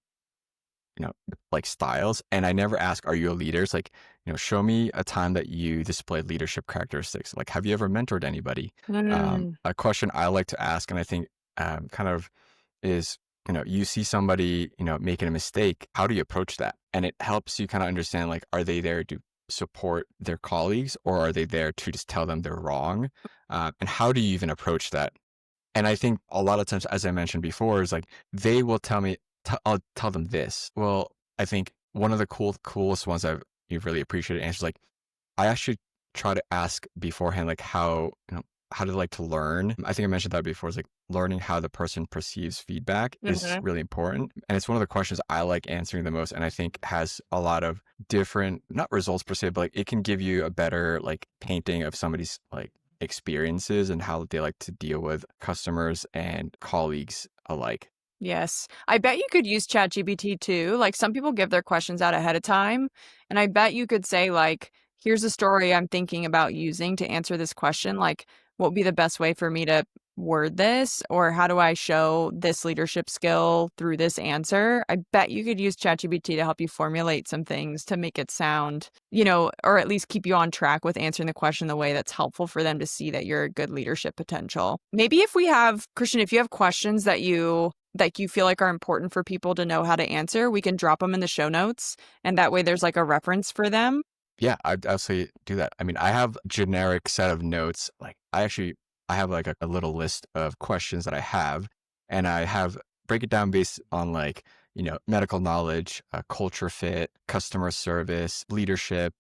like styles. And I never ask, are you a leader? It's like, show me a time that you displayed leadership characteristics. Like, have you ever mentored anybody? Mm, A question I like to ask, and I think kind of is, you see somebody, making a mistake. How do you approach that? And it helps you kind of understand, like, are they there to support their colleagues or are they there to just tell them they're wrong? And how do you even approach that? And I think a lot of times, as I mentioned before, is like they will tell me, I'll tell them this. Well, I think one of the coolest ones you've really appreciated answers, like I actually try to ask beforehand, like how do they like to learn? I think I mentioned that before. Is like learning how the person perceives feedback is mhm. really important. And it's one of the questions I like answering the most. And I think has a lot of different, not results per se, but like it can give you a better like painting of somebody's like experiences and how they like to deal with customers and colleagues alike. Yes. I bet you could use ChatGPT too. Like some people give their questions out ahead of time. And I bet you could say, like, here's a story I'm thinking about using to answer this question. Like, what would be the best way for me to word this? Or how do I show this leadership skill through this answer? I bet you could use ChatGPT to help you formulate some things to make it sound, or at least keep you on track with answering the question the way that's helpful for them to see that you're a good leadership potential. Maybe if we have, Christian, if you have questions that you feel like are important for people to know how to answer, we can drop them in the show notes. And that way there's like a reference for them. Yeah, I'd absolutely do that. I mean, I have generic set of notes. Like I have like a little list of questions that I have, and I have break it down based on like, medical knowledge, culture fit, customer service, leadership,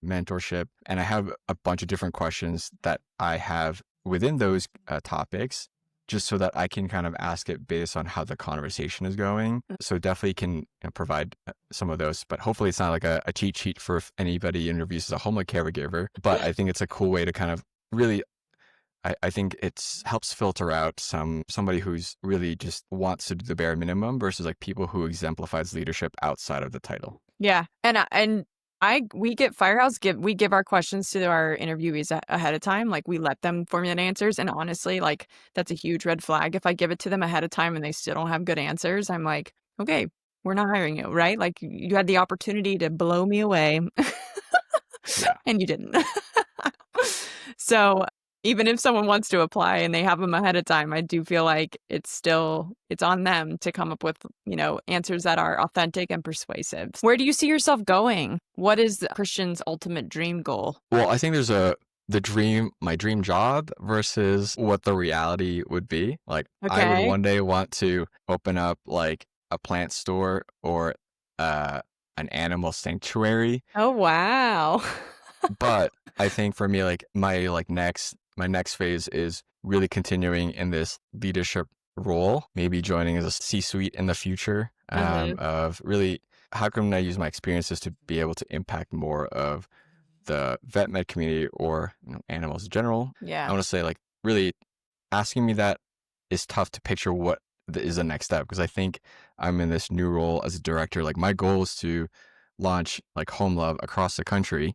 mentorship. And I have a bunch of different questions that I have within those topics just so that I can kind of ask it based on how the conversation is going. So definitely can provide some of those, but hopefully it's not like a cheat sheet for if anybody interviews as a home caregiver. But I think it's a cool way to kind of really, I think it's helps filter out somebody who's really just wants to do the bare minimum versus like people who exemplifies leadership outside of the title. Yeah. We get Firehouse we give our questions to our interviewees ahead of time. Like we let them formulate answers. And honestly, like that's a huge red flag. If I give it to them ahead of time and they still don't have good answers, I'm like, okay, we're not hiring you, right? Like you had the opportunity to blow me away Yeah. and you didn't. So even if someone wants to apply and they have them ahead of time, I do feel like it's on them to come up with, answers that are authentic and persuasive. Where do you see yourself going? What is Christian's ultimate dream goal? Well, I think there's my dream job versus what the reality would be. Like I would Okay. one day want to open up like a plant store or uh, an animal sanctuary. Oh, wow. But I think for me, like my next phase is really continuing in this leadership role, maybe joining as a C-suite in the future, Uh-huh. of really how can I use my experiences to be able to impact more of the vet med community or animals in general. I Yeah. want to say like really asking me that is tough to picture what is the next step because I think I'm in this new role as a director. Like my goal is to launch like Home Love across the country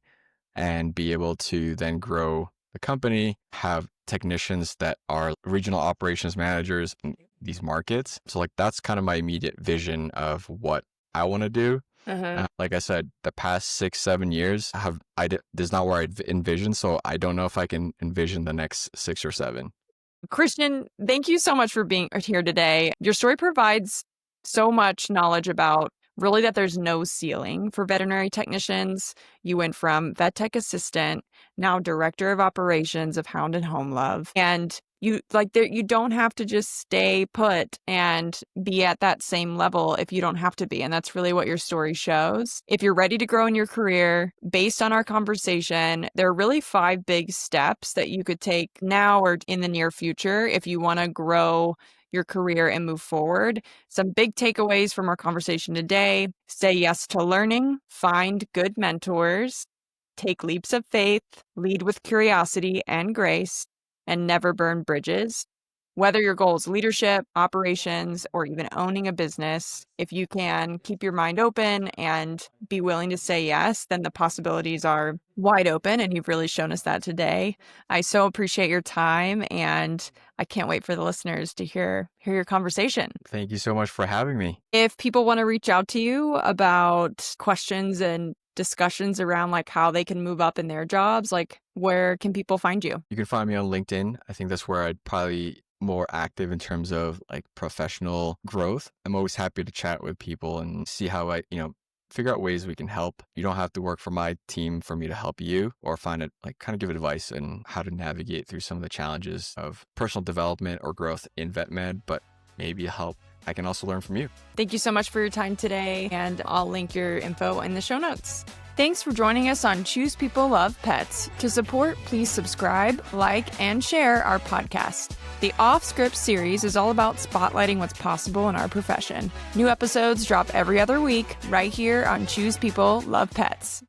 and be able to then grow the company, have technicians that are regional operations managers in these markets. So like that's kind of my immediate vision of what I want to do. Uh-huh. Like I said, the past 6, 7 years this is not where I envisioned, so I don't know if I can envision the next 6 or 7. Christian, thank you so much for being here today. Your story provides so much knowledge about really that there's no ceiling for veterinary technicians. You went from vet tech assistant, now director of operations of Hound and Home Love. And you don't have to just stay put and be at that same level if you don't have to be. And that's really what your story shows. If you're ready to grow in your career, based on our conversation, there are really 5 big steps that you could take now or in the near future if you want to grow your career and move forward. Some big takeaways from our conversation today: say yes to learning, find good mentors, take leaps of faith, lead with curiosity and grace, and never burn bridges. Whether your goal is leadership, operations, or even owning a business, if you can keep your mind open and be willing to say yes, then the possibilities are wide open, and you've really shown us that today. I so appreciate your time, and I can't wait for the listeners to hear your conversation. Thank you so much for having me. If people want to reach out to you about questions and discussions around like how they can move up in their jobs, like where can people find you? You can find me on LinkedIn. I think that's where I'd probably more active in terms of like professional growth. I'm always happy to chat with people and see how I, figure out ways we can help. You don't have to work for my team for me to help you, or find it like kind of give advice on how to navigate through some of the challenges of personal development or growth in vet med, but maybe help. I can also learn from you. Thank you so much for your time today, and I'll link your info in the show notes. Thanks for joining us on Choose People Love Pets. To support, please subscribe, like, and share our podcast. The Off Script series is all about spotlighting what's possible in our profession. New episodes drop every other week right here on Choose People Love Pets.